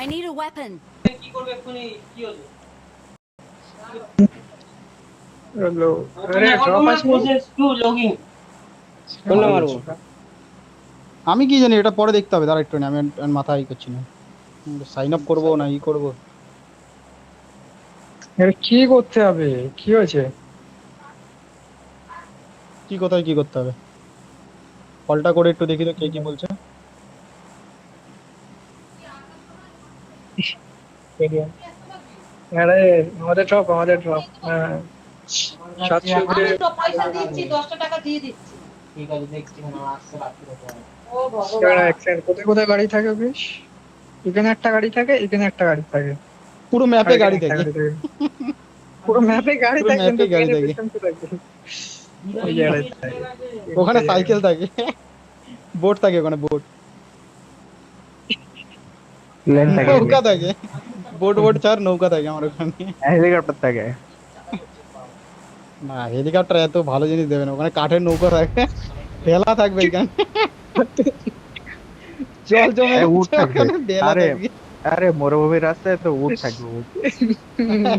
I need a weapon. কি করবে এক্ষুনি কি হলো হলো। তুমি আরে এখন ড্রপ তোমার আছে প্রসেস টু লগইন কোনটা মারবো আমি কি জানি, এটা পরে দেখতে হবে, দাঁড়া একটু আমি মাথায় করছি না সাইন আপ করবো না ই করবো। আরে কি করতে হবে? কি হয়েছে? কি কোথায় কি করতে হবে, কলটা করে একটু দেখি তো কে কি বলছে। আরে আমাদের ড্রপ হ্যাঁ। 700 আমি তে তো পয়সা দিচ্ছি 10টা টাকা দিয়ে দিচ্ছি ঠিক আছে দেখছি না আসছে বাকি কত ও এবার ভগবান অ্যাক্সিডেন্ট কোথায় কোথায় গাড়ি থাকে বেশ? এখানে একটা গাড়ি থাকে, এখানে একটা গাড়ি থাকে, পুরো আর ম্যাপে এখানে গাড়ি একটা থাকে, গাড়ি থাকে। পুরো ম্যাপে গাড়ি পুরো থাকে কিন্তু ম্যাপে গাড়ি ট্রেনের থাকে, পিছন তো থাকে। ওই বিরিয়ানি জায়গায় শেষ হয়ে থাকে, গেছে ওখানে তিনটা জায়গায়। সাইকেল থাকে, বোট থাকে ওখানে, বোট প্লেন থাকে নৌকা থাকে, বোট বোট ছাড় নৌকা থাকে আমার ওখানে। হেলিকপ্টার থাকে না হেলিকপ্টার এত ভালো জিনিস দেবে না, ওখানে কাঠের নৌকা থাকে, ভেলা থাকবে এখানে, জল জমে উট গেছে থাকবে ওখানে ভেলা আরে থাকবে। আরে মরুভূমির রাস্তায় তো উট থাকবে উট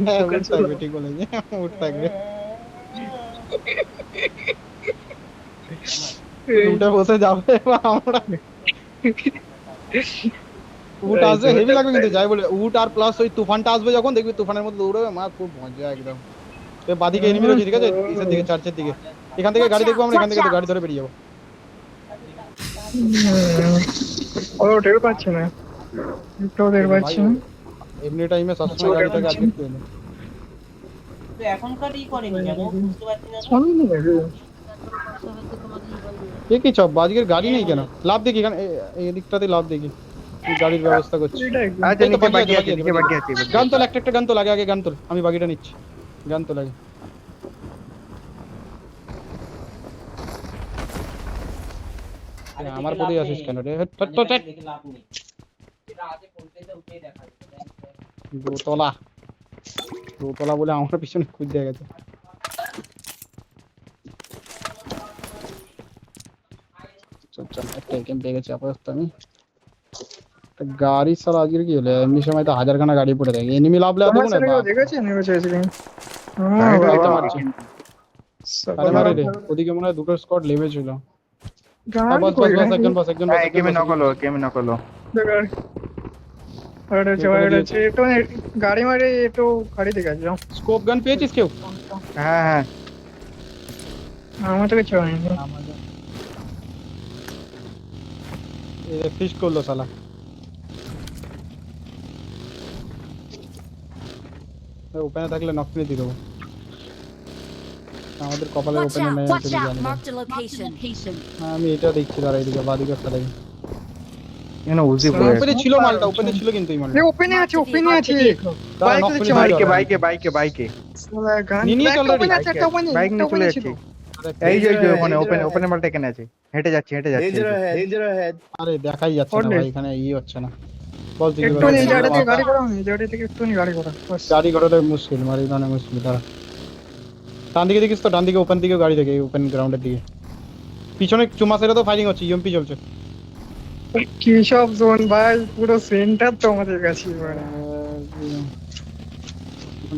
হ্যাঁ, বোকা উট চোদা। থাকবে, ঠিক বলেছে, উট থাকবে, উঠে বসে যাবে এবার আমরা, উট এই আসবে হেভি লাগবে কিন্তু যাই বলে, উট আর প্লাস ওই তুফানটা আসবে যখন দেখবি তুফানের মধ্যে দৌড়াবে মা, খুব মজা একদম। তো বাদিকে এনিমি রয়েছে ঠিক আছে, ইসের দিকে চার্চের দিকে, এখান থেকে Watch গাড়ি দেখবো out! আমরা, এখান Watch থেকে তো out! গাড়ি ধরে বেরিয়ে যাবো। ও টের পাচ্ছি না, একটু টের ভাই পাচ্ছি না। এমনি টাইমে সবসময় ও টের গাড়ি থাকে, পাচ্ছি আজকে না। একটু এলো। তো এখনকার ই করেনি কেন বুঝতে পারছি না তো সামনে রে। এ কি চপ আজকের গাড়ি নেই কেন, লাভ দেখি এখানে এদিকটাতে লাভ দেখি, তুই গাড়ির ব্যবস্থা করছি। এটা একদম আচ্ছা এই তো নিচে বাকি আছে, বাকি বাকি আছে আছে, নিচে বাকি বাকি আছে। আছে গান তোল, একটা একটা গান তোল, আগে আগে গান তোল, আমি বাকিটা নিচ্ছি, গান তোল আগে। আরে আমার দেখে লাভ পরেই নেই আসিস কেন রে, দেখে লাভ নেই এটা আগে পৌঁছাতে উঠেই দেখা যাবে দোতলা, দোতলা বলে আমার পিছনে খুঁজতে গেছে। চল চল, একটা একেম পেয়ে গেছি আপাতত আমি। একটা গাড়ি সারা আজকের কি হলো, এমনি সময় তো হাজারখানা গাড়ি পড়ে থাকে, এনিমি লাভলে আর তোমার দেবো না সাথে কেউ বাপ। দেখেছে নেমেছে আজকে? ও গাড়িটা বাবা, একটা দেখতে মারছি, কিন্তু আরে সকাল মারি আরাম রে, করে। ওদিকে মনে হয় দুটো স্কোয়াড লেভেছিল। হ্যাঁ গাড়ি বাস কই বাস বাস, গাড়ি? একজন বাস, একজন বাস, হ্যাঁ একজন বাস। কেমন নকলো গাড়ি আরে কে জয় কোনে এটা দিয়েছে, হচ্ছে একটু গাড়ি মারে একটু গাড়ি দেখে যাও। স্কোপ গান পেয়েছিস কেউ? হ্যাঁ হ্যাঁ আমার তো কিছু হয়নি। আমাদের ফিস্ট করলো শালা, ওপেনে থাকলে নক করে দিয়ে দেবো। আমাদের কপালে Watch ওপেনে out! নেই, আমি Watch শুধু out! জানি না। Marked a location. আমি এটা দেখছি, দাঁড়া এইদিকে বাদিকে ফেলাই। এখানে উজি পড়ে আছে ওপেনে ছিল মালটা, ওপেনে ছিল কিন্তু এই মালটা। ওপেনে আছে, ওপেনে আছে। দাঁড়া বাইক নক করে দিচ্ছে দিতে বাইক। হবে। বাইকে শালা গান নিয়ে নিয়েছে একটা already? ওপেনে আছে, একটা ওপেনে, বাইক একটা নিয়ে চলে ওপেনে ছিল। যাচ্ছি এই যে ওখানে ওপেনের মালটা এখানে আছে হেঁটে যাচ্ছে এই যে। আরে দেখাই যাচ্ছে না করলে? ভাই, এখানে ই হচ্ছে না। বল তুই কি একটু বলছিস? এই Watch জায়গাটা out! থেকে গাড়ি করা, এই জায়গাটা থেকে একটু গাড়ি করা বাস। গাড়ি ঘোড়াটা মুশকিল, মারি অনেক মুশকিল। দাঁড়া ডান দিকে দেখিস তো, ডান দিকে ওপেন দিকে গাড়ি দেখে, ওপেন গ্রাউন্ডের দিকে পিছনে চুমা সেটা তো ফাইরিং হচ্ছে, ইএমপি চলছে। কি সব জোন ভাই, পুরো সেন্টার তো আমাদের কাছে এবারে।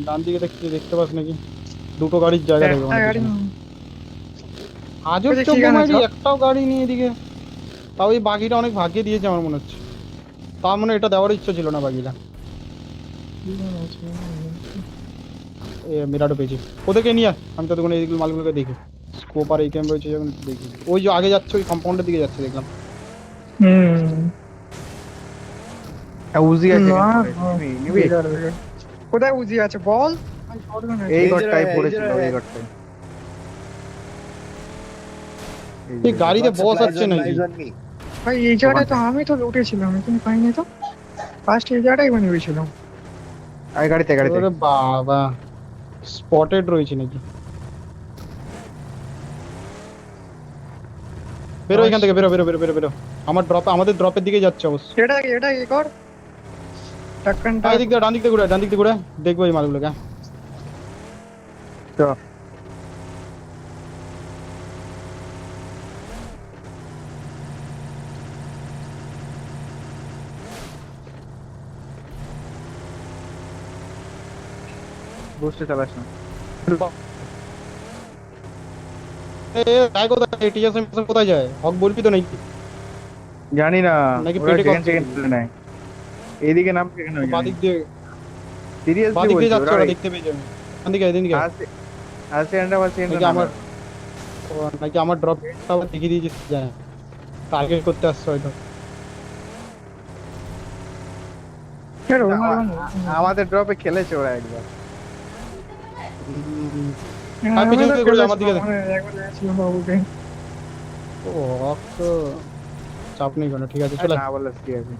ডান দিকে দেখতে দেখতে পাস নাকি, দুটো গাড়ির জায়গা দেখবে একটা গাড়ি আজও ওই যে চোখ কি গান মারি, আছে? একটাও গাড়ি নিয়ে এদিকে। তাও এই বাকিটা অনেক ভাগ্যে দিয়েছে আমার মনে হচ্ছে, তার মানে এটা দেওয়ার ইচ্ছা ছিল না বাকিটা। মিরাটো পেয়েছি, ওদেরকে নিয়ে আয়, আমি তো তখন এইগুলো মালগুলোকে দেখি। স্কোপ আর এই ক্যাম রয়েছে যখন দেখি, ওই যে আগে যাচ্ছে ওই কম্পাউন্ডের দিকে যাচ্ছে দেখলাম। উজি আছে না, এখানে নিবি বেকার বেকার। কোথায় উজি আছে বল? এই ঘরটাই পড়েছিল এই ঘরটাই এই গাড়িতে বস আছে নাকি? ভাই এই জায়গাটায় তো আমি তো উঠেছিলাম, তুমি পাইনি তো। ফার্স্ট এই জায়গাটাই বানিয়েছিলাম। এই গাড়িতে ওরে বাবা, স্পটেড রয়েছে নাকি? বেরো এখান থেকে, বেরো বেরো বেরো বেরো বেরো। আমার ড্রপ, আমাদের ড্রপের দিকে যাচ্ছে অবশ্য। এটা কি কর টাক্কানটা। ডান দিক দিয়ে, ডান দিক দিয়ে ঘুরে, ডান দিক দিয়ে ঘুরে দেখবো এই মালগুলোকে। তো বুস্টে চালাস না। যায় কোথায় টিএসএম কোথায় যায় হক বলবি তো নাকি জানি না নাকি ওরা পেটে সেকেন্ড কষ্ট সেকেন্ড তুলে নেয়। এইদিকে নাম কেন জানি বাদিক দিয়ে সিরিয়াসলি বাদিক দিয়ে বলছি যাচ্ছে ওরা ওরা দেখতে পেয়ে যাবে এদিকে এদিকে আসে এন্ড আবার সেকেন্ড নাকি আমার নাকি আমার ড্রপটা দেখিয়ে দিয়েছিস যায় টার্গেট করতে আসছে হয়তো কেন আমাদের ড্রপে খেলেছে ওরা একবার। আর পিছন থেকে ঘুরে আমার দিকে দেখ। একবার দেখছিলাম বাবুকে। ও হক তো চাপ নেই কোনো ঠিক আছে চলে না বলে কি আছে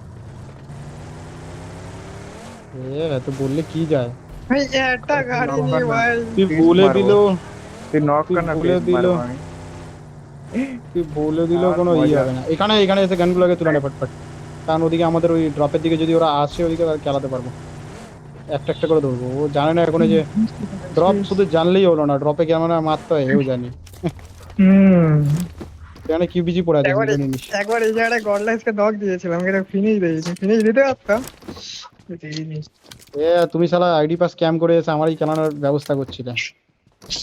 তো বললে কি যায় ভাই একটা গাড়ি নিয়ে ভাই তুই Please বলে মারবো। দিল তুই নক তুই কর না বলে প্লিজ দিল। মারবো আমি। তুই বলে দিল আমার কোনো ইয়ে মজা। হবে না এখানে এখানে এসে গানগুলোকে তুলে নেয় ফটফট কারণ ওদিকে আমাদের ওই ড্রপের দিকে যদি ওরা আসে ওদিকে আর খেলাতে পারবো একটা একটা করে ধরবো ও জানে না এখন যে ড্রপ শুধু জানলেই হলো না ড্রপে কেমন মারতে হয় এও জানি এখানে কি বিজি পড়ে আছে একবার জিনিস একবার এই জায়গায় গডলাইসকে ডগ দিয়েছিলাম এটা ফিনিশ দিয়েছি ফিনিশ দিতে পারতাম দিইনি। এ তুমি শালা আইডি পাস স্ক্যাম করে এসে আমারই চালানোর ব্যবস্থা করছিলে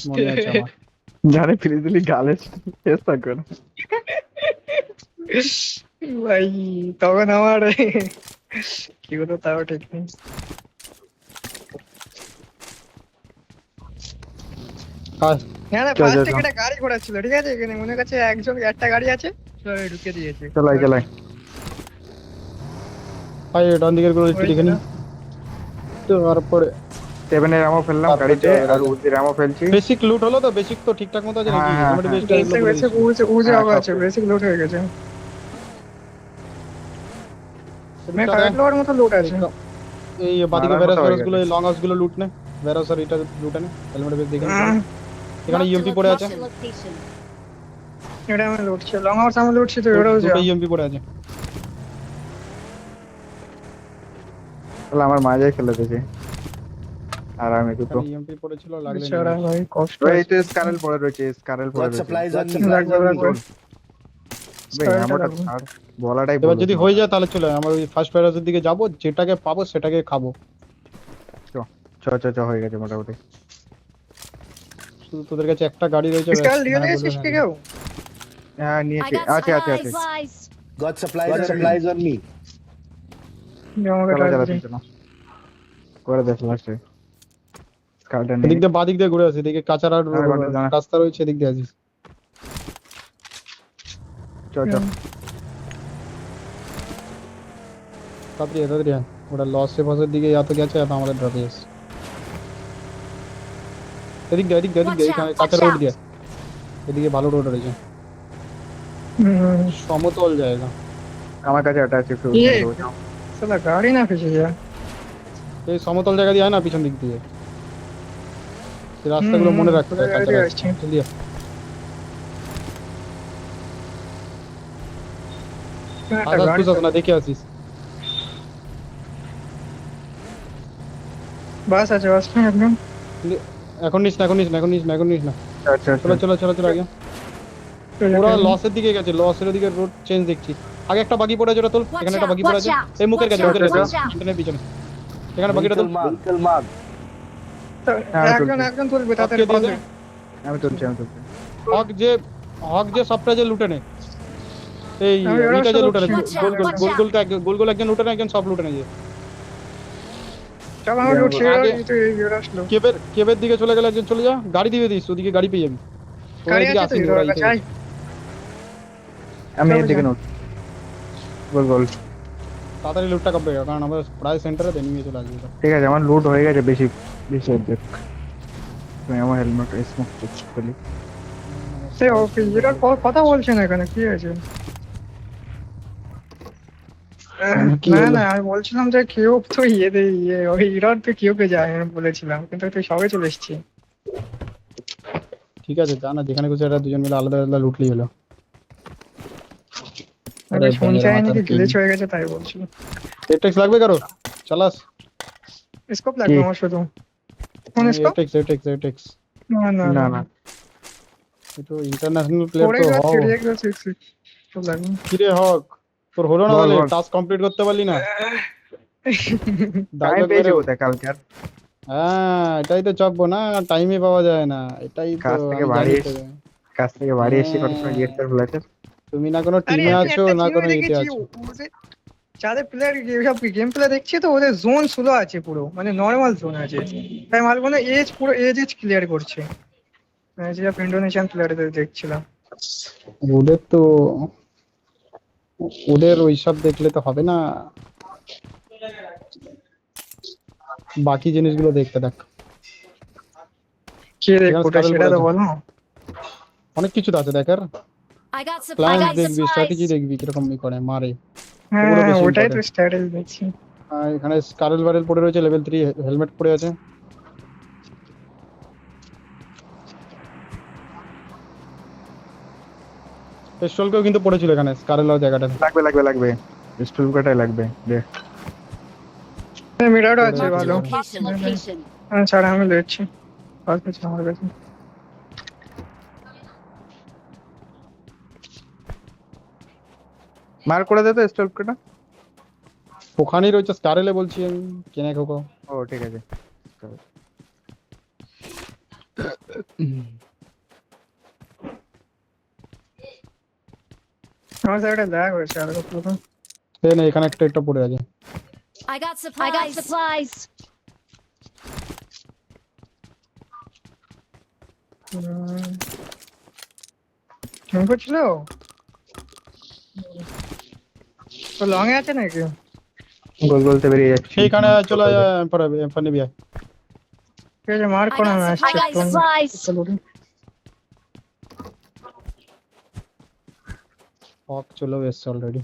মনে আছে আমার জানে ফিরে দিলি গালে চেষ্টা কর। ভাই তখন আমার কি হতো তাও ঠিক নেই। কাজ হ্যাঁ না চল, ফার্স্ট চল, থেকে চল। একটা গাড়ি ঘোরাচ্ছিল ঠিক আছে এখানে মনে কাছে একজন একটা গাড়ি আছে চলো ঢুকে দিয়েছে চলাই চলাই ভাই ডান দিকের গুলো একটু দেখে নি তারপরে 7 এর আমও ফেললাম তারপর গাড়িতে চল, আর উজির আমও ফেলছি। বেসিক লুট হলো তো বেসিক তো ঠিকঠাক মতো আছে নাকি হ্যাঁ, মোটামুটি হ্যাঁ। বেসটা বেসিক বেসিক উজে উজে হ্যাঁ, আবার সব আছে ঠিক। বেসিক লোড হয়ে গেছে মানে কারেন্ট লোয়ার মতো লোড আছে এই বাদিকে মারার ভ্যারাস মতো হয়ে ভ্যারাস গুলো এই লং হাউস গুলো লুট নে ভ্যারাস আর এটা লুট নে হেলমেট বেস দেখে নে। এখানে ইএমপি পড়ে আছে এটা আমি লুটছি লং আওয়ার্স আমি লুটছি তো এটাও যা দুটো ইএমপি পড়ে আছে তাহলে আমার মাঝে খেলে দিয়েছে আর আমি দুটো ইএমপি পড়েছিল লাগলে বেচারা ভাই কষ্ট ওই তো স্কারেল পড়ে রয়েছে স্কারেল পড়ে Got রয়েছে supplies on me. লাগবে লাগবে ভাই আমারটা ছাড় বলাটাই এবার বলো যদি তোমার। হয়ে যায় তাহলে চলে আমরা ওই ফার্স্ট ভ্যারাসের দিকে যাব যেটাকে পাবো সেটাকে খাবো চ চ চ হয়ে গেছে মোটামুটি। শুধু তোদের কাছে একটা গাড়ি রয়েছে ব্যাস, স্কাল দিয়ে হ্যাঁ, দিয়েছিস বলবে কি হ্যাঁ। কেউ হ্যাঁ I নিয়েছি got আছে আছে আছে supplies. Got supplies on me. আমাকে চলো চলো টাচ দিন। চলো করে দেখ লাস্টে স্কালটা এদিক নিয়ে দিয়ে বাদিক দিয়ে ঘুরে আসি এদিকে কাঁচার আর দাঁড়া, দাঁড়া, দাঁড়া। রাস্তা রয়েছে এদিক দিয়ে আসিস চ চ তাড়াতাড়ি তাড়াতাড়ি আয়। ওটা লসে ফসের দিকে এত গেছে এত আমাদের ড্রপে এসে এদিক দিয়ে এদিক দিয়ে এদিক দিয়ে Watch out, এখানে কাঁচা watch রোড out. দিয়ে এদিকে ভালো রোড রয়েছে সমতল জায়গা আমার কাছে একটা আছে একটু ইয়ে। দেবো, যাও। সালা গাড়ি না ফেসে যা এই সমতল জায়গা দিয়ে আয় না পিছন দিক দিয়ে সেই রাস্তাগুলো মনে রাখতে হয় গাড়ি কাঁচা দিয়ে রাস্তা। আসছে। জলদি আয়। একটা আকাশ গাড়ি বুঝাস না দেখে আসিস বাস আছে বাস না একদম এখন নিস না এখন নিস না এখন নিস না এখন নিস না আচ্ছা আচ্ছা চলো চলো চলো চলো আগে ওরা লসের দিকে গেছে লসের দিকে রোড চেঞ্জ দেখছি আগে একটা বাকি পড়ে আছে ওটা তোল Watch এখানে একটা out, বাকি পড়ে আছে watch out, এই মুখের কাছে watch মুখের out, কাছে watch out. ইন্টারনেট পিছনে এখানে বাকিটা তোল Vehicle mark. হ্যাঁ, একজন তুলছি। একজন তুলবে তাতে হককে দিয়ে দে। আমি তুলছি আমি তুলছি হক যে সবটা যে লুটে নে এই আমি ওরা এইটা যে সব লুটে নে Watch out, গোল গোল watch গোল out. গোলটা গোল গোল একজন লুটে নে একজন সব লুটে নে যে চল আমি লুটছি আগে- এই তো এই আসলো কেবের দিকে চলে গেলে একজন চলে যা গাড়ি দিয়ে দিস ওদিকে গাড়ি পেয়ে যাবি ওরা গাড়ি এদিকে আছে তো আসেনি, হিরোর ওরা কাছে এদিকে আয়। আমি চলো, এর দিকে চলো। নোট গোল গোল তাড়াতাড়ি লুটটা কাপড়ে কারণ আমরা প্রায় সেন্টারে দেন নিয়ে চলে আসবে ওরা। ঠিক আছে আমার লুট হয়ে গেছে বেশি বেশি অর্ধেক তুমি আমার হেলমেট স্মোক করি সে ওকে হিরোর কথা বলছে না এখানে কি হয়েছে কি না হলো? না আমি বলছিলাম যে কেউ তো ওই হিরোর তো কেউকে যায় আমি বলেছিলাম কিন্তু তুই সবে চলে এসছি ঠিক আছে জানা যেখানে খুশি এটা দুজন মিলে আলাদা আলাদা লুটলেই হলো আমি আরে শুনছি বন্ধুরা, নাকি মাথার গ্লিচ হয়ে গেছে তাই বলছিল এটেক্স লাগবে কারো চালাস স্কোপ লাগবে কি? আমার শুধু কোন স্কোপ এটেক্স না না না না না এটা ইন্টারন্যাশনাল প্লেয়ার পরে তো যাচ্ছে হও রিয়েক্ট যাচ্ছে সব লাগবে কিরে হক তোর হলো না বল, তাহলে বল। টাস্ক কমপ্লিট করতে পারলি না টাইম ডায়লগ পেয়েছি মেরে কোথায় কালকে আর হ্যাঁ এটাই তো চাপবো না, টাইমে পাওয়া যায় না, এটাই তো কাছ থেকে আমি বাড়ি জানি তো। এসে কাছ থেকে বাড়ি এসে কত সময় জিজ্ঞেস করে ফেলেছে। তুমি না কোনো আরে টিমে আমি আছো একটা না জিনিস কোনো ইতে দেখেছি, আছো। ওদের যাদের প্লেয়ার সব গেম প্লে দেখছি তো ওদের জোন স্লো আছে পুরো, মানে নর্মাল জোন আছে। তাই মাল মনে এজ পুরো এজ ক্লিয়ার করছে, মানে যেসব ইন্ডোনেশিয়ান প্লেয়ারদের দেখছিলাম। ওদের তো ওদের ওইসব দেখলে তো হবে না, বাকি জিনিসগুলো দেখতে দেখ। কে এখানে দেখবো স্কারেল সেটা তো পড়েছে, বলো। অনেক কিছু তো আছে দেখার। I got plan supplies. দেখবি, স্ট্র্যাটেজি দেখবি কিরকম ই করে মারে, হ্যাঁ ওগুলো বেশি ওটাই তো ইম্পর্টেন্ট। স্ট্র্যাটেজি দেখছি। এখানে স্কারেল বারেল পড়ে রয়েছে, লেভেল 3 হেলমেট পড়ে আছে। পেস্টলকেও কিন্তু পড়েছিল এখানে স্কারেল জায়গাটা। লাগবে লাগবে লাগবে, স্টুল কাটাই লাগবে দে। মিরারও আছে Marked a ভালো। location. হ্যাঁ ছাড়া আমি লেটছি, আর কিছু আমার কাছে। মার করে দে তো স্টুল কাটা। ওখানেই রয়েছে স্কারেলে বলছি আমি, কেনে খোকো। ও ঠিক আছে। আমার সাইডে ল্যাগ হয়েছে আর পুরো। এই না এখানে একটা পড়ে আছে। I got supplies. কেমন করছিল তো লং এ আছে নাকি? গোল গোলতে বেরিয়ে যাচ্ছে। সেইখানে চলে পরে ফানি বিয়া। ঠিক আছে মার্ক করো, আমি আসছি I got supplies. চলো রে। হক চলে এসছে অলরেডি।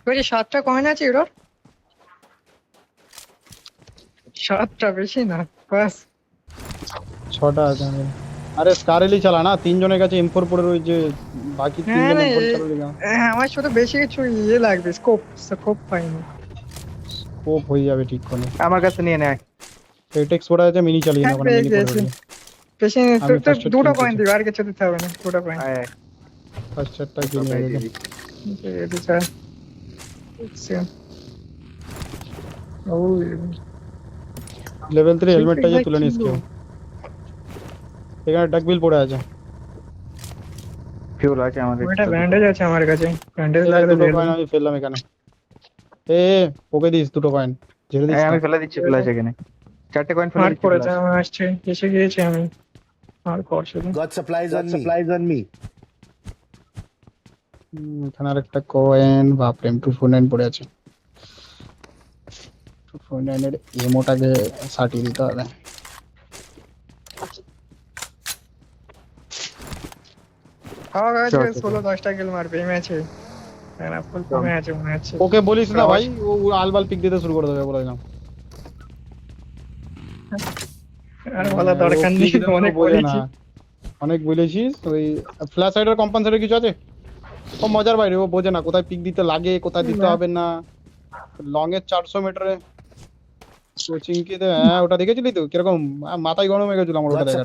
ওই যে 7টা কয়েন আছে এর, 7টা বেশি না বাস। 6টা আছে আমার। আরে স্কারেলই চালা না, তিনজনের কাছে M4 পড়ে রয়েছে, বাকি হ্যাঁ তিনজন না, M4 চালালে না। আমার শুধু বেশি কিছু ইয়ে লাগবে, স্কোপ পাইনি। স্কোপ হয়ে যাবে ঠিক করে। আমার কাছে নিয়ে নেয়। এটেক্স পড়ে আছে, মিনি চালিয়ে না, ওখানে মিনি পড়ে রয়েছে। বেশি আমি তো first aid দুটো কিনতে কয়েন চাই। দিবে, আর কিছু দিতে হবে না, দুটো কয়েন। আয় ফার্স্ট চারটা কিনে আয় আগে। এটি স্যার ও লেভেল 3 হেলমেটটা যে ভাই তুলে নিস কি কেউ। এখানে ডাকবিল পড়ে আছে। ফিউল আছে আমাদের। ওটা ব্যান্ডেজ আছে আমার কাছে, ব্যান্ডেজ এই লাগলে দুটো দিয়ে কয়েন দেবো। আমি ফেললাম এখানে। এ ওকে দিস দুটো কয়েন, ঝেড়ে দিস হ্যাঁ না। আমি ফেলে দিচ্ছি, ফেলে আছে এখানে 4টে কয়েন ফেলে মার্ক দিচ্ছি। করেছে, আমি আসছে এসে গিয়েছি আমি। আর কর শুধু Got supplies on me. এখানে আরেকটা কয়েন, বাপরে M249 পড়ে আছে। 249 এর এমোটাকে সাটিয়ে দিতে হবে। খাওয়া গেছে, চল, চল। 16-10টা কিল মারবে এই ম্যাচে। না ফুল কমে আছে মনে হচ্ছে। ওকে বলিস না ভাই, ও আলবাল পিক দিতে শুরু করে দেবে বলে দিলাম। আর বলা দরকার ও নেই, pick দিতে অনেক বোঝে না। বলেছি। অনেক বলেছিস, ওই ফ্ল্যাশ সাইডার কম্পেনসেটর কিছু আছে? ও মজার বাইরে, ও বোঝে না কোথায় পিক দিতে লাগে, কোথায় দিতে না। হবে না। লং এর 400 মিটারে কোচিং কি দে, হ্যাঁ ওটা দেখেছিলি তো কিরকম মাথায় গরম হয়ে গেছিল আমার ওটা Got দেখে।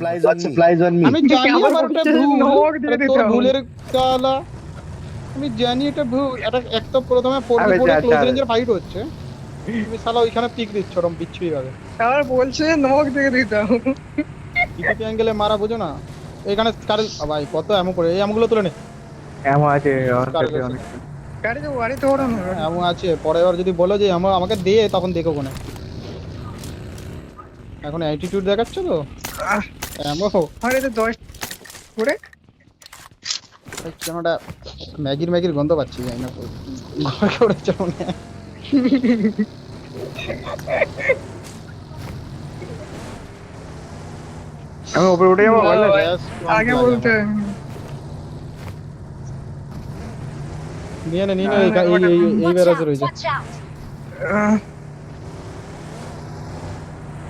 supplies on me. আমি জানি আমার আমার এটা পক্ষে ভুল, নখ দিয়ে আরে দিতে তোর হবে। ভুলের কালা, আমি জানি এটা ভুল। এটা এক তো প্রথমে পড়ে আরে পড়ে যা, ক্লোজ যা। রেঞ্জের ফাইট হচ্ছে, তুমি শালা ওইখানে পিক দিচ্ছ ওরকম বিচ্ছুই ভাবে। আর বলছে নক দিয়ে দিতাম। পিকে অ্যাঙ্গেলে মারা বোঝো না। এখানে স্কারেল ভাই কত এমন করে, এই আমগুলো তুলে নে। এমন আছে আমার কাছে স্কারেল অনেক। গাড়ি তো বাড়িতে ওড়ো না। এমন আছে, পরে আবার যদি বলো যে আমাকে দে তখন দেখো কোনে। এখন অ্যাটিটিউড দেখাচ্ছ তো আহ, এমন। আরে তো 10 করে কেনটা ম্যাগির গন্ধ পাচ্ছি, জানি না ঘরে করেছে মনে হয়। আমি উপরে উঠে যাবো বললে? আগে বলতে। নিয়ে নে এই বেরাজে রয়েছে। Watch out.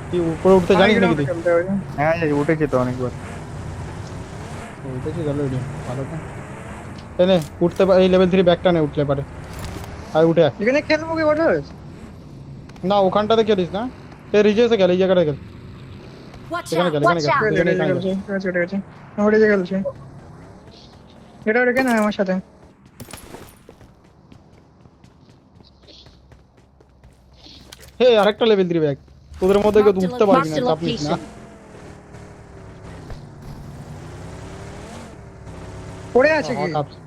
তুই উপরে উঠতে জানিস নাকি তুই? হ্যাঁ উঠেছি তো অনেকবার। উঠেছি গেল ভালো তো। এনে উঠতে এই লেভেল 3 ব্যাকটা নে, উঠলে পারে। আর উঠে আয়। এখানে খেলবো কি বলো? না ওখানটাতে খেলিস না, এই রিজেসে গেল, এই জায়গাটা গেল। Watch এখানে out. গেল, Watch out. এখানে গেল। ছুটে গেছে ওরে যে গেলছে। এটা রেখে না আমার সাথে। হে আরেকটা লেভেল 3 ব্যাক। তোদের মধ্যে কেউ Marked a উঠতে পারবি না, marked a চাপ নিস না। location. পড়ে আছে কি? আমার কাপ-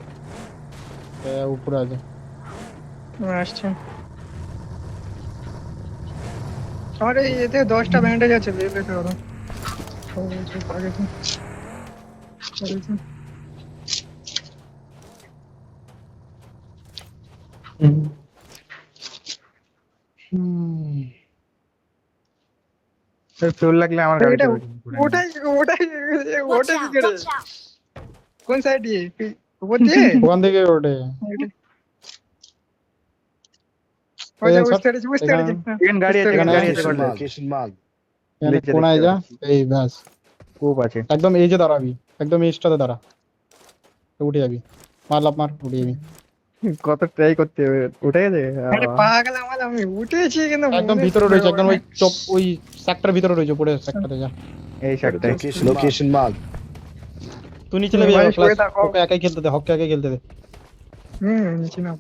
উপরে আছে। আসছে। আমার এই এতে 10টা ব্যান্ডেজ আছে, লেবে করো। আগে তো ফিউল লাগলে আমার গাড়িটা এটা বেরিয়ে পড়ে ওটাই ওটাই Watch ওটা কি out! করে? Watch out! কোন সাইড দিয়ে? উপর দিয়ে? ওখান থেকে ওঠে। ওটা এই সব- বুঝতে পেরেছি, বুঝতে পেরেছি। এখানে গাড়ি আছে, এখানে গাড়ি আছে, Location গাড়ি আছে। mark. Location mark. এখানে নিচে কোনায় দেখতে যা, পাচ্ছি। এই ব্যাস কূপ আছে। একদম এই যে দাঁড়াবি, একদম এইটাতে দাঁড়া, উঠে যাবি, মার লাফ মার, উঠে যাবি। কত ট্রাই করতে হবে, উঠে গেছে। আরে পাগল আমার, আমি উঠেছি কিন্তু একদম মনে ভিতরে ছিল রয়েছে, একদম না। ওই চপ, ওই সেক্টর ভিতরে রয়েছে, পড়ে সেক্টরে যা। এই শার্টটাই। Location mark. তুই নিচে নেমে ভাই, যাবে, শুয়ে থাকো। ওকে একাই খেলতে দে, হককে একাই খেলতে দে। নিচে না।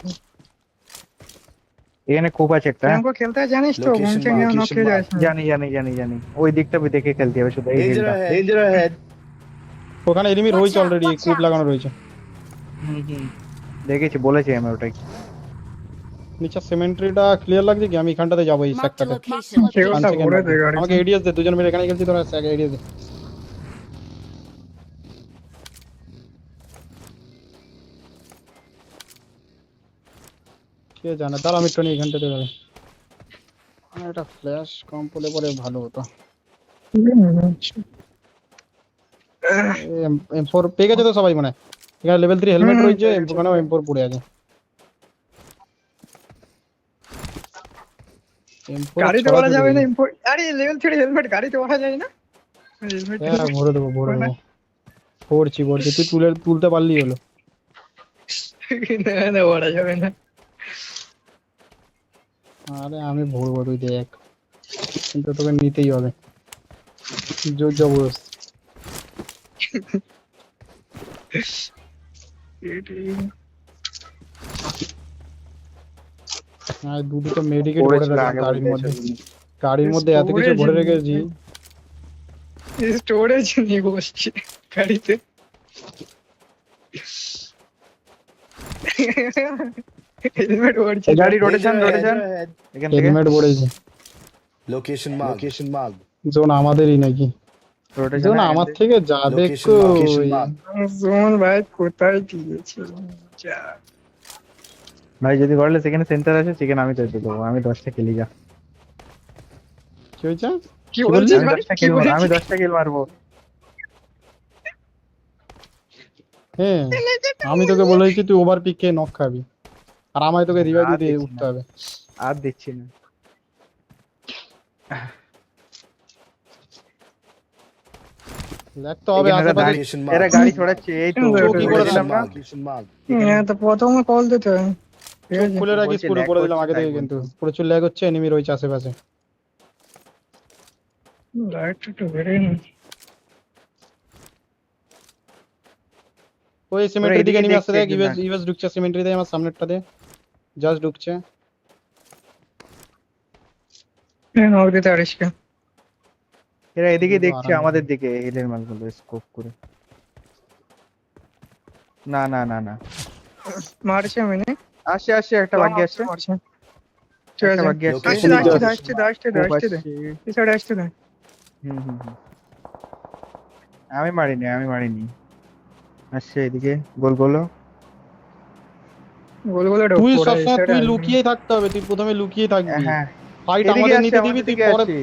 এখানে কূপ আছে একটা। ট্যাঙ্কো খেলতে জানিস তো? Location বংশে mark, গিয়ে location নকে mark. যায়। জানি জানি জানি জানি, ওই দিকটা দেখে খেলতে হবে শুধু। এই Danger দিকটা। ahead. Danger ahead. ওখানে এনিমি Watch রয়েছে out, অলরেডি, watch কূপ out. লাগানো রয়েছে। দেখেছি, বলেছি আমি ওটাই। নিচে সিমেন্ট্রিটা ক্লিয়ার লাগছে কি? আমি এখানটাতে যাবো, এই Marked a সেক্টরে। location. কেউটা ঘুরে দে গাড়ি। আমাকে এডিএস দে, দুজন মিলে এখানে খেলছি, তোরা আগে এডিএস দে। কে জানে, তার আমি একটু নিয়ে এখানটাতে যাবে। একটা ফ্ল্যাশ কম পড়লে পরে ভালো হতো। M4 পেয়ে গেছে তো সবাই মনে হয়। এখানে লেভেল 3 হেলমেট রয়েছে, ওখানেও M4 পড়ে আছে। M4 গাড়িতে ছড়া ওরা যাবে না ছড়ি। ইম্পোর্ট। আরে লেভেল 3 হেলমেট গাড়িতে ওরা যায় না? হেলমেট হ্যাঁ, ভরে দেবো, ভরে দেবো। পড়ছি, তুই তুলতে পারলি হলো। না না, ওরা যাবে না। আরে আমি ভরবো, তুই দেখ, কিন্তু তোকে নিতেই হবে, জোর জবরদস্ত। আর দুটো মেডিকেট ভরে পড়েছিল রাখলাম আগে গাড়ির বলতে মধ্যে। এসেছিলি। গাড়ির মধ্যে এত কিছু ভরে রেখেছি। স্টোরেজ নিয়ে বসছি গাড়িতে। হেলমেট ওড়ছে। এই গাড়ি Danger rotation ahead. Rotation Danger ahead. এখান থেকে হেলমেট পড়েছে। Location mark. Location mark. Zone আমাদেরই নাকি? রোটেশন জোন আমার থেকে যাবে Location mark. Location কই? mark. জোন ভাই কোথায় দিয়েছে? যা। ভাই যদি বললে সেখানে সেন্টার আছে, সেখানে আমি তো দেবো। আমি 10টা খেলি যা। কি হয়েছে? কি বলছিস আমি ভাই? 10টা কি কিল মারবো, আমি বলছিস? 10টা কিল মারবো। হ্যাঁ, আমি তোকে বলেছি তুই ওভার পিক কে নক খাবি, আর আমায় তোকে রিভাইভ দিয়ে দিচ্ছি উঠতে না। হবে। আর দিচ্ছি না। লাগতে হবে এখানে আশেপাশে। Location mark. এরা গাড়ি ছড়াচ্ছে, এই তো চোখ কি করে Location বলেছিলাম না। mark. Location mark. হ্যাঁ, তো প্রথমে কল দিতে হয়। ঠিক আছে। খুলে রাখিস, বলছে পুরো lag বলে দিলাম করছে, আগে থেকে, তাই কিন্তু বলছি। প্রচুর ল্যাগ হচ্ছে, এনিমি রয়েছে আশেপাশে। রাইট একটু বেড়ে না। ওই সিমেন্টের দিকে এদিকে এনিমি আসছে, দেখছি দেখ, একজন ইউএস ঢুকছে সিমেন্টারি দিয়ে, আমার সামনেরটা দে, জাস্ট ঢুকছে। নক দিতে পারিস কে? এরা এদিকে কিন্তু দেখছে আরামে। আমাদের দিকে, হিলের মালগুলো স্কোপ করে। না না না না, মারছে আমি না। আসছে আসছে, একটা বাকি আসছে, মারছে। ঠিক একটা আছে। বাকি আসছে। আসছে Location mark. আসছে আসছে খুব আসছে দে। আসছে। এই সাইড আসছে দে। হুম হুম হুম। আমি মারিনি, আমি মারিনি। আসছে এদিকে, গোল গোলো। গোল গোল ঢোক তুই পড়ে এই সবসময় সাইডে তুই আসবে। লুকিয়েই থাকতে হবে, তুই প্রথমে লুকিয়ে থাকবি। হ্যাঁ, ফাইট এদিকে আমাদের আসছে, নিতে দিবি, আমাদের তুই দিকে পরে আসছে।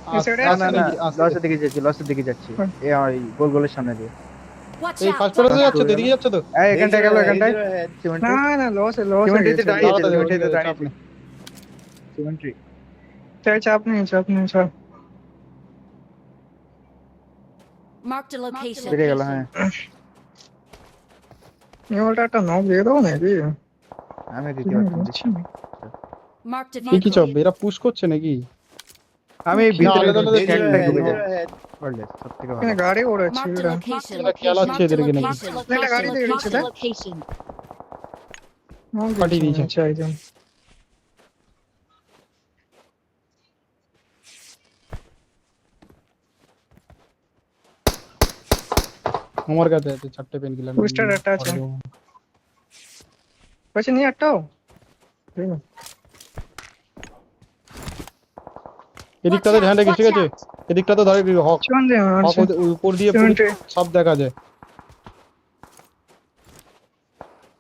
এই সাইডে না আসছে না না, আসছে। লসের দিকে যাচ্ছি, লসের দিকে যাচ্ছি। এই গোল গোলের সামনে দিয়ে। Watch এই out! ফার্স্ট ফ্লোরে Watch out! যাচ্ছে তো, এদিকে যাচ্ছে তো। এখানটায় গেল, এখানটায় Danger ahead. সিমেন্ট্রি, না না, লস হয়ে সিমেন্ট্রিতে গেছে। দাঁড়িয়েছে, তাড়াতাড়ি, সিমেন্ট্রিতে চাপ দাঁড়িয়েছে, নেই। সিমেন্ট্রি। চাপ নেই, চাপ নেই, চাপ। Marked a location. বেড়ে গেল, হ্যাঁ। নিউলটা একটা নক দিয়ে দাও নাকি? আমি দিতে পারছি না। Marked a কি কি চপ, vehicle. এরা পুশ করছে নাকি? আমি না, ভিতরে আলাদা আলাদা ঢুকে Danger একটা ahead. ঢুকে Danger যাই। ahead. পারলে সব থেকে এখানে ভালো। গাড়ি ওড়াচ্ছে Marked a এরা। location. এরা খেলাচ্ছে Marked a এদেরকে নাকি? location. একটা গাড়ি দিয়ে Marked দিচ্ছে a দেখ। location. নক পাঠিয়ে দিয়েছে। দিচ্ছে একজন। আমার কাছে আছে 4টে পেন কিলার Booster একটা আছে। পাশে নিয়ে একটাও এদিকটাতে ধ্যান রাখিস ঠিক আছে এদিকটা তো ধরে হক চন দে হক উপর দিয়ে পুরো সব দেখা যায়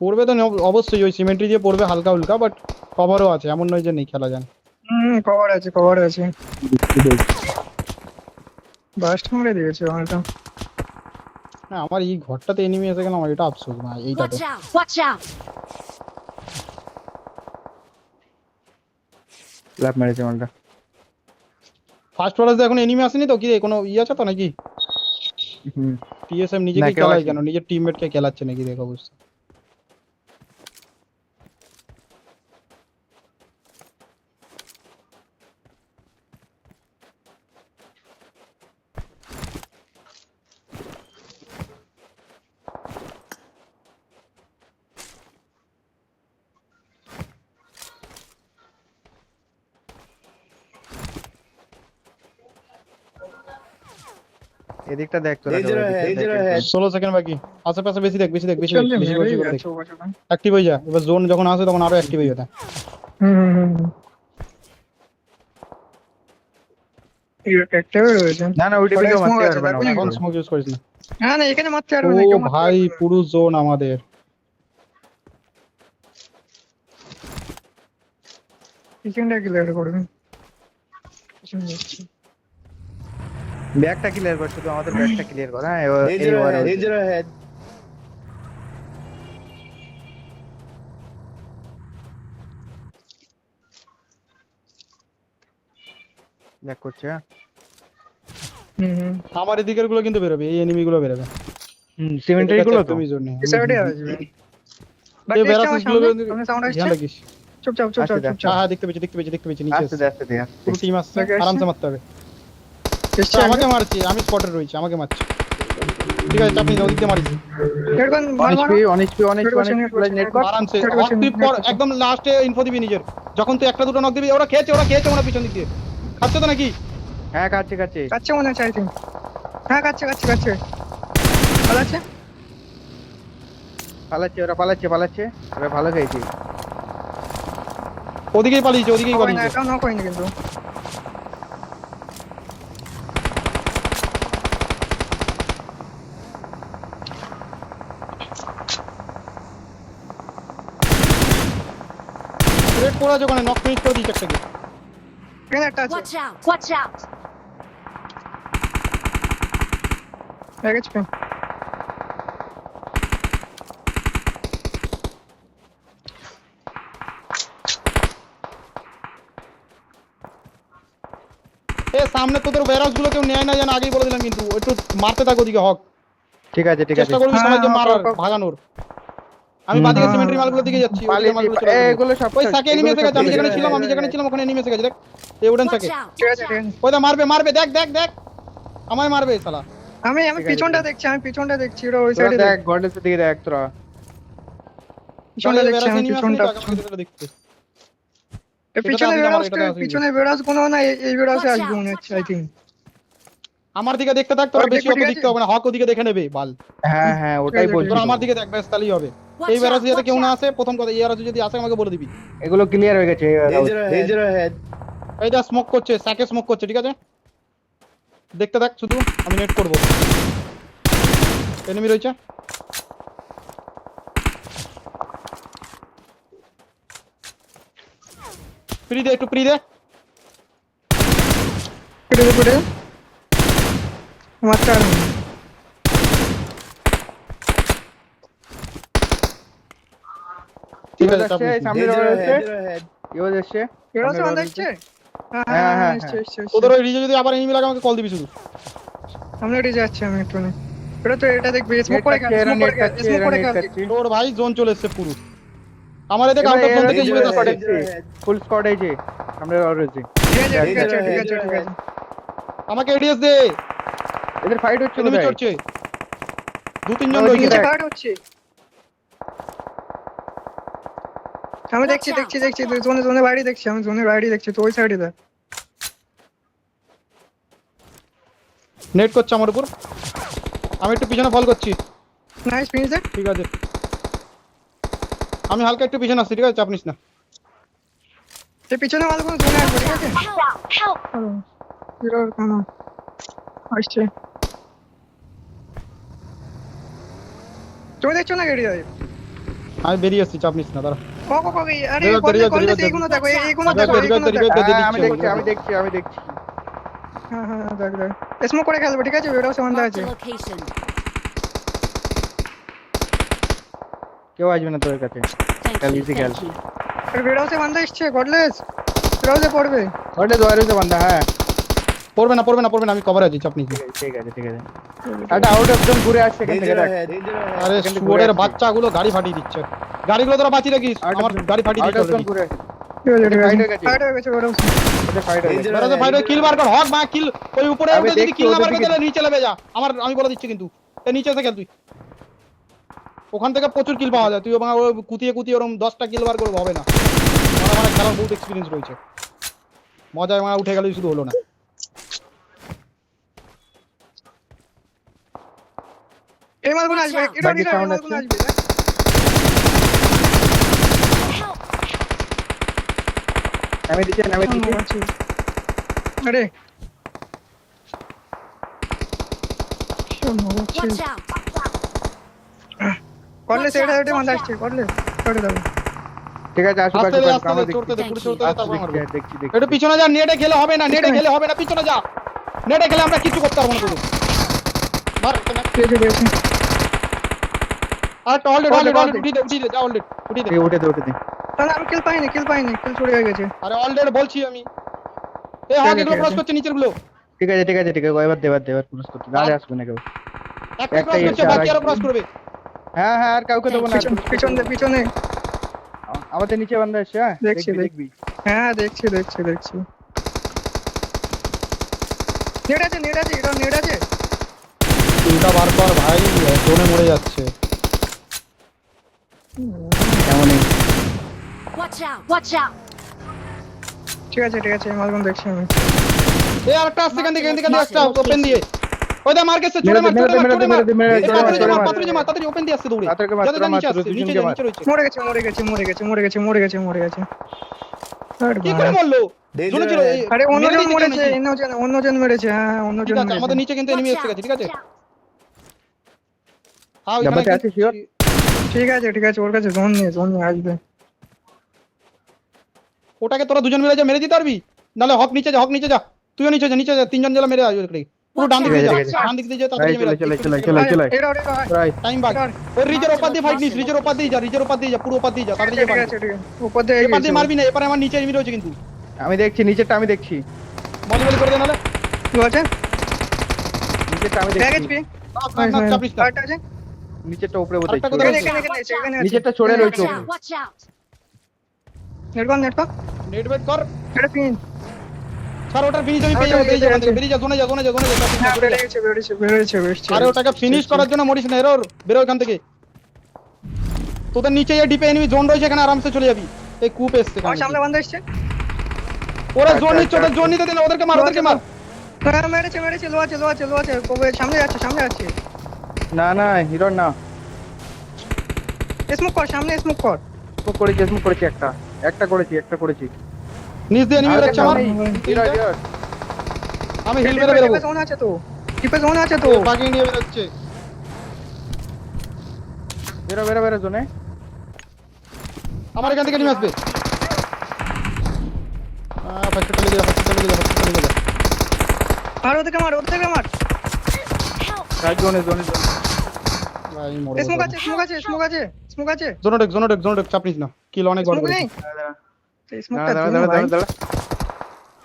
পড়বে তো অবশ্যই ওই সিমেন্ট্রি দিয়ে পড়বে হালকা হালকা বাট কভারও আছে এমন নয় যে নেই খেলা যায় কভার আছে বাস্ট মেরে দিয়েছে ওটা না আমার এই ঘরটাতে এনিমি এসে গেল আমার এটা আফসোস না এইটাতে Watch out! Watch out! লাভ মেরেছে মালটা। ফার্স্ট ফ্লোরে এখন এনিমি আসেনি তো কি রে কোনো আছে তো নাকি হুম টিএসএম না, নিজেকে কেউ খেলায় আসেনি। কেন নিজের টিমমেটকে খেলাচ্ছে নাকি দেখ অবস্থা এদিকটা দেখ তোরা Danger কেবল ahead, এদিকটা danger দেখ। ahead. 16 সেকেন্ড বাকি আশেপাশে বেশি দেখ বেশি দেখ চল দে বেশি মেরেই করে দেখ গেছে ও বছর অ্যাক্টিভ হয়ে যা এবার জোন যখন আসে তখন আরো অ্যাক্টিভ হয়ে যায় হুম একটা রয়েছে না না ওইটা ওটা দিকেও smoke মারতে আছে, পারবে না দেখো এখন না। স্মোক ইউজ করিস না না এখানে মারতে পারবে ও না কেউ মারতে ভাই পারবে না। পুরো জোন আমাদের পিছনটা ক্লিয়ার করবে ব্যাগটা ক্লিয়ার কর শুধু আমাদের ব্যাগটা ক্লিয়ার কর হ্যাঁ Danger ahead, danger ahead. Bag করছে হ্যাঁ হুম আমার এদিকের গুলো কিন্তু বেরোবে এই এনিমি গুলো বেরোবে সিমেন্টারি গুলো তো তুমি জোন নেই এই সাইডে আসবে এই বাকি বেরাসিস গুলো সামনে সাউন্ড ধ্যান আসছে রাখিস চুপচাপ আসছে, চুপচাপ হ্যাঁ দেখতে পেয়েছি নিচে আস্তে এসে। দে পুরো টিম আসছে Okay, আসছে। আরামসে মারতে হবে এসছে আমাকে মারছি আমি স্পটে রয়েছি আমাকে মারছি ঠিক আছে চাপ নিয়ে ওদিক দিয়ে মারিস এরকম অনেক নেট কর আরামসে Net করছি, অক্টিভ net কর করছি। একদম লাস্টে ইনফো দিবি নিজের যখন তুই একটা দুটো নক দিবি ওরা খেয়েছে ওরা পিছন দিক দিয়ে খাচ্ছে তো নাকি হ্যাঁ কাটছে কাচ্ছে মনে হচ্ছে আই থিঙ্ক হ্যাঁ কাচ্ছে ভালো আছে পালাচ্ছে ওরা ভালো খেয়েছে ওদিকেই পালিয়েছে না এটাও নক হয়নি কিন্তু রেড পড়া আছে ওখানে নক ফিনিশ করে দিয়েছে একটাকে এখানে একটা আছে Watch out! Watch out! Baggage pen এ সামনে তোদের ওয়্যারহাউস গুলো কেউ নেয় না জানা আগেই বলে দিলাম কিন্তু একটু মারতে থাক ওদিকে হক ঠিক আছে চেষ্টা করবি হ্যাঁ, সবাইকে হক, মারার হক, হক। ভাগানোর আমি বাদিকে হ্যাঁ, সিমেন্ট্রি মালগুলোর দিকে যাচ্ছি ওদিকে মালগুলো চলে যাবে। এগুলো সব ওই সাকে এনিমি এসে গেছে আমি এগুলো যেখানে সব ছিলাম ওখানে এনিমি এসে গেছে দেখ এই উডেন Watch সাকে out! ঠিক আছে ওইটা মারবে দেখ আমায় মারবে শালা আমি পিছনটা দেখছি ওরা ওই সাইডে দেখ গর্ডের দিকে দেখ তোরা পিছনটা দেখছি আমি পিছনটা দেখতে পিছনে এটা বেরাস এটা আসবে। পিছনে বেরাস কোনো না এই বেরাসে Watch আসবে out, মনে watch হচ্ছে আই থিঙ্ক আমার দিকে দেখতে থাক তোরা ওর বেশি দেখো, অত ঠিক দেখতে আছে? হবে না হক ওদিকে দেখে নেবে বাল হ্যাঁ ওটাই আছে, বলছি তোরা তো। আমার দিকে দেখ ব্যাস তাহলেই হবে Watch এই out! বেরাসি যাতে Watch কেউ না out! আসে প্রথম কথা এই বেরাসি যদি আসে আমাকে বলে দিবি এগুলো ক্লিয়ার হয়ে গেছে Danger ahead. এই যা স্মোক করছে সাকে স্মোক করছে ঠিক আছে দেখতে থাক শুধু আমি নেট করব এনিমি রয়েছে একটু ফ্রি দে পেটে মারতে আর ঠিক ইউজ আছে চাপ আসছে নিস না। সামনে Danger রয়েছে ahead, danger ahead. ইউজ আসছে বেরাস সামনে বান্ধা রয়েছে। দেখছে হ্যাঁ হ্যাঁ, হ্যাঁ হ্যাঁ, এসছে তোদের ওই রিজে যদি আবার এনিমি লাগে আমাকে কল দিবি শুধু সামনে এটে যাচ্ছে আমি একটু না এটা তো এটা দেখবি স্মোক নেট করে কাটছে, এরা নেট কাটছে, স্মোক এরা করে নেট গেল কাটছে। তোর ভাই জোন চলে এসেছে পুরো আমার এদিকে এবার আউট অফ জোন এরা থেকে danger ইউএস ahead, আসছে danger ahead. ফুল স্কোয়াড এই যে সামনে রয়েছে ঠিক আছে আমাকে এডিএস দে এদের ফাইট হচ্ছে এনিমি কোথায় চড়ছে দু তিনজন ওদিকে রয়েছে নিচে দেখ। কাট হচ্ছে আমি দেখছি জোনে বাইরে দেখছি আমি জোনের বাইরে দেখছি তো ওই সাইডে দেখ নেট করছে আমার উপর আমি একটু পিছনে ফল করছি। নাইস ফিনিশ দেখ। ঠিক আছে, আমি হালকা একটু পিছনে আসছি, ঠিক আছে, চাপ নিস না। সে পিছনে মালগুলো জোনে আসবে, ঠিক আছে? Help! হিরোর কোনো আসছে। তুমি দেখছো না গাড়ি যাবে? আমি বেরিয়ে আসছি, চাপ নিস না, দাঁড়া। আরে রিভাইভ দে, রিভাইভ দে, রিভাইভ দে। এইগুলো দেখো, এইগুলো রিভাইভ দেখো, দে, রিভাইভ দে, রিভাইভ দে, হ্যাঁ, দিচ্ছি আমি দেখছি। হ্যাঁ হ্যাঁ দেখ দেখ স্মোক করে খেলবে, ঠিক আছে? ওটাও সামনে Marked আছে। a location. কেউ আসবে না তোর কাছে। Thank Tell you. easy girl. Thank you. আর বেড়াওসে বান্দা এসছে, গডলেস বেড়াওসে পড়বে। ওটা দোয়ারে যে বান্দা, হ্যাঁ পড়বে না, পড়বে না, পড়বে না, আমি কভারে আছি, চাপ নিস না। ঠিক আছে একটা আউট অফ জোন ঘুরে আসছে এখান থেকে Danger দেখ। ahead. Danger ahead. আরে এখান থেকে শুয়োরের ঘুরে আসছি। বাচ্চাগুলো গাড়ি ফাটিয়ে দিচ্ছে। গাড়িগুলো তোরা বাঁচিয়ে রাখিস, আমার গাড়ি ফাটিয়ে আউট অফ দিচ্ছে জোন already। ঘুরে ঠিক আছে, ঠিক আছে। Fight হয়ে গেছে। ফাইট হয়ে গেছে বেড়াওসে। এটা ফাইট হয়ে গেছে। Danger বেরোতে ahead. ফাইট কিল বার কর, হক মা কিল। ওই উপরে আমি উঠে যদি দেখছি, কিল না ওদের বার করতে দিকে- তাহলে নিচে নেমে যা। আমি বলে দিচ্ছি কিন্তু, এই নিচে এসে খেল তুই। ওখান থেকে প্রচুর কিল পাওয়া যায়, তুই কুতিয়ে কুতিয়ে ওরকম 10টা কিল বার করবো হবে না। আমার খেলার বহুত এক্সপিরিয়েন্স রয়েছে, মজায় মা উঠে গেলেই শুধু হলো না। এই মালগুলো আসবে, এটা বাকি এটা sound মালগুলো আসছে। আসবে দেখ। নামে দিচ্ছে আচ্ছা। আরে Watch out! গডলেস এটা এটা বান্দা আসছে, গডলেস ছোটে দাও। ঠিক আছে, আসুক আস্তে দে, আসুক, আস্তে আমরা দে, চড়তে দে, পুরো চড়তে দে, তারপর মারবো। দেখছি একটু পিছনে যা, নেটে খেলে হবে না, নেটে খেলে হবে না, পিছনে যা। নেটে খেলে আমরা কিছু করতে পারবো না তোদের। মার একটা মার। ঠিক আছে, ঠিক আছে। আর already Hold it, hold it. উঠি দে যা, অলরেডি উঠি দে। উঠে দে তাহলে আমি কিল পাইনি, কিল চুরি হয়ে গেছে। আরে অলরেডি বলছি আমি। এই ঠিক হক আছে, এগুলো ঠিক ক্রস আছে। করছে নিচের গুলো। ঠিক আছে এবার পুরো করতে দাঁড়ে আসবে না কেউ। একটা একটা ক্রস করছে, এসে বাকি আরো আর- ক্রস করবে। হ্যাঁ আর কাউকে দেবো না। পিছনে আমাদের নিচে বান্দা আসছে, হ্যাঁ দেখছি, দেখবি হ্যাঁ দেখছি। নেট আছে এটা নেট আছে। চিন্তা বার কর ভাই, জোনে মরে যাচ্ছে। এমনই। Watch out! Watch out! ঠিক আছে এই মালগুলো দেখছি আমি। এই আরেকটা আসছে এখান থেকে আসছে ওপেন দিয়ে। ওই দা মার্কেটে চড়ে মার, মেরে মার। তাড়াতাড়ি ওপেন দিয়ে আসছে দৌড়ে। তাড়াতাড়ি মার, যা, যা, নিচে মার, আসছে, নিচে দুজনকে মার। রয়েছে। মরে গেছে। কি করে মরলো? Danger জোনে ছিল, ahead. এই- আরে মেরে অন্যজন দিয়েছে মরেছে, নাকি? অন্যজন মেরেছে, হ্যাঁ ঠিক অন্যজন আছে, আমাদের মেরেছে। নিচে কিন্তু এনিমি এসে গেছে, ঠিক আছে? হ্যাঁ, ওইখানে ডাব্বাতে আছে, sure? ঠিক আছে ওর কাছে জোন নিয়ে আসবে। ওটাকে তোরা দুজন মিলে যা মেরে দিতে পারবি, নালে হক নিচে যা, তুইও নিচে যা, তিনজন জেলা মেরে আসবে। পুরো ডান দিক দিয়ে যা, ঠিক আছে। ডান দিক দিয়ে যা, তাড়াতাড়ি মেরে চলে। এটা রাইট। Time bug. ওই রিজের ওপর দিয়ে ফাইট নিস, রিজের ওপর দিয়ে যা, পুরো ওপর দিয়ে যা, তাড়াতাড়ি ঠিক যা। আছে উপর দিয়ে এপার দিয়ে মারবি না, এপারে আমার নিচে এনিমি রয়েছে কিন্তু। আমি দেখছি নিচেরটা, আমি দেখছি বলি করে দে নালে। কি আছে নিচেরটা আমি ব্যাগ দেখছি এইচপি না, চাপিস না। আরেকটা আছে নিচেরটা উপরে বোধহয় আরেকটা ছিল। কোথায় এখানে আছে নিচেরটা ছড়ে Watch রয়েছে out! Watch out! নেট কর নেট ওয়েট কর, এটা পিন। স্যার ওটার ফিনিশ আমি পেয়ে যাবো, বেরিয়ে যা ওখান থেকে, বেরিয়ে যা, জোনে যা। হ্যাঁ বেড়েছে। আরে ওটাকে ফিনিশ করার জন্য মরিস না, এরর বেরো এখান থেকে। তোদের নিচে এই ডিপে এনিমি জোন রয়েছে, এখানে আরামসে চলে যাবি। এই কূপ এসছে আমার সামনে বান্দা এসছে। ওরা জোন নিচ্ছে, ওদের জোন নিতে দিন, ওদেরকে মার। হ্যাঁ মেরেছে লো আছে কবে সামনে যাচ্ছে। না হিরো না। স্মোক কর, সামনে স্মোক কর। স্মোক করেছি একটা করেছি। নিচ দিয়ে এনিমি বেরোচ্ছে আমার। হিরো আমি হিল মেরে বেরোবো। জোন আছে তো বাকি নিয়ে বেরোচ্ছে। বেরো জোনে। আমার এখান থেকে এনিমি আসবে। ফার্স্ট চলে যা। আর ওদেরকে মার রাইট জোনে। ভাই মরে স্মোক আছে জোন ডেক চাপ নিস না, কিল অনেক বড় স্মোক করে। নেই এই স্মোকটা দাঁড়া।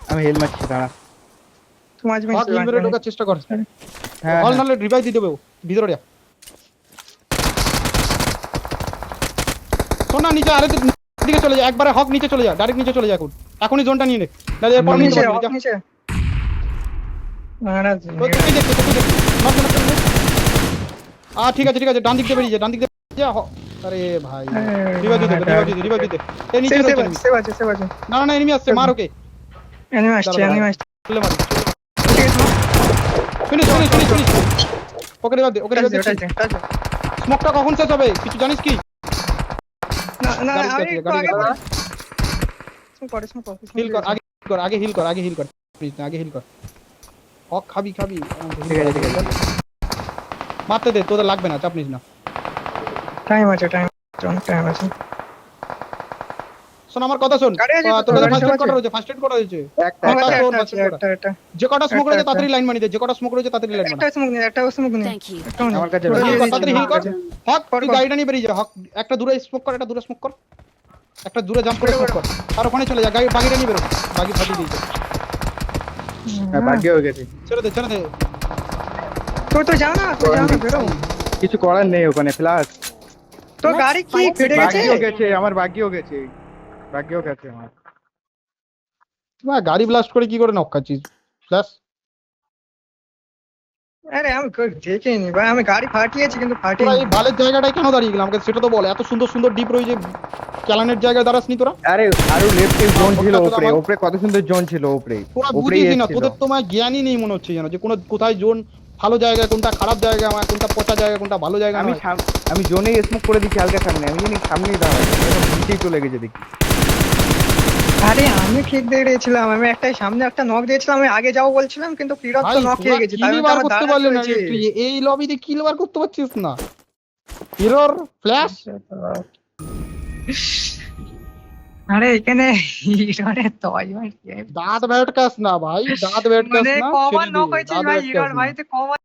আমি হেল মারছি, দাঁড়া। তুমি আজ হাত হিল মেরে ঢোকার চেষ্টা কর। হ্যাঁ হল নালে রিভাইভ দিয়ে দেবো, ভিতরে যা। শোন না, নিচে আরে দিকে চলে যা, একবারে হক নিচে চলে যা, ডাইরেক্ট নিচে চলে যা। এখনই জোনটা নিয়ে নে, নালে এরপর নিচে যা। নিচে না তোকে দেখতে ঠিক আছে, ডান দিক দিয়ে বেরিয়ে যা। আরে ভাই রিভাইভ দিতে। এই নিচে রয়েছে enemy। সেভ আছে না এনিমি আসছে, মার ওকে। এনিমি আসছে চলে মার। ঠিক আছে ফিনিশ। ওকে রিভাইভ দে, ওকে রিভাইভ দে। স্মোকটা কখন শেষ হবে কিছু জানিস কি? না না গাড়ি আমি কাছে, একটু গাড়ি আগে কাছে। স্মোক করে স্মোক করে হিল কর, আগে হিল কর, আগে হিল কর, আগে হিল কর, প্লিজ না, আগে হিল কর। হক খাবি খাবি। ঠিক আছে ঠিক আছে। মারতে দে, তোদের লাগবে না, চাপ নিস না। টাইম আছে অনেক টাইম আছে। শোন আমার কথা শোন, গাড়ি আছে তো, তোদের গাড়ি ফার্স্ট এড আছে। করা হয়েছে, ফার্স্ট এড করা হয়েছে। একটা আমার কাছে তোর একটা first আছে, aid করা। একটা যে কটা স্মোক রয়েছে একটা। তাড়াতাড়ি লাইন মারি দে, যে কটা স্মোক রয়েছে তাড়াতাড়ি লাইন মারি। একটা স্মোক নেই, একটা স্মোক নেই। Thank you. আমার কাছে পুরো রয়েছে। দিয়ে তাড়াতাড়ি দিচ্ছি, হিল কর। আছে। হক কর, তুই কর। গাড়িটা নিয়ে বেরিয়ে যা। হক একটা দূরে স্মোক কর, একটা দূরে স্মোক কর, একটা দূরে জাম্প করে স্মোক কর, আর ওখানে চলে যা। গাড়ি বাগিটা নিয়ে বেরো, বাগি ফাটিয়ে দিয়েছে। হ্যাঁ বাকি হয়ে গেছে। ছেড়ে দে, ছেড়ে দে। তো যা না বেরো। কিছু করার নেই ওখানে ফ্লাশ। তোর গাড়ি কি ফেটে গেছে? বাকিও গেছে আমার, বাকিও গেছে আমার। তুই গাড়ি ব্লাস্ট করে কি করে নক খাচ্ছিস? প্লাস আরে আমি দেখিনি ভাই, আমি গাড়ি ফাটিয়েছি কিন্তু তোরা ফাটিনি। এই ভালের জায়গাটায় কেন দাঁড়িয়ে গেলাম আমাকে সেটা তো বল। এত সুন্দর সুন্দর ডিপ রয়েছে, চালানের জায়গায় দাঁড়াসনি তোরা? আরে আরো লেফটে জোন ছিল ওটা তো উপরে, আমার- উপরে কত সুন্দর জোন ছিল উপরে। তোরা উপরেই বুঝিস না, এসছিল। তোদের তোমার জ্ঞানই নেই মনে হচ্ছে যেন, যে কোনো কোথায় জোন ভালো জায়গা, কোনটা খারাপ জায়গা, আমার কোনটা পচা জায়গা, কোনটা ভালো জায়গা। আমি আমি জোনেই স্মোক করে দিচ্ছি হালকা সামনে, আমি জানি সামনেই দাঁড়াই, নিচেই চলে গেছে দেখি। আরে আমি ঠিক দেখেছিলাম, আমি একটাই সামনে একটা নক দিয়েছিলাম, আমি আগে যাবো বলছিলাম কিন্তু ফিরত তো নক খেয়ে গেছি। তাই বার আমার করতে দাঁড়াতে পারলি না হয়েছে। তুই এই লবিতে কিল বার করতে পারছিস না। এরর ফ্ল্যাশ আরে এখানে হিরোরে তয় ভাই দাঁত ব্যাটকাস না ভাই, দাঁত ব্যাটকাস মানে না, কবার ছেড়ে দে, নক হয়েছে দাঁত ভাই ব্যাটকাস হিরোর না। ভাই, তুই কবার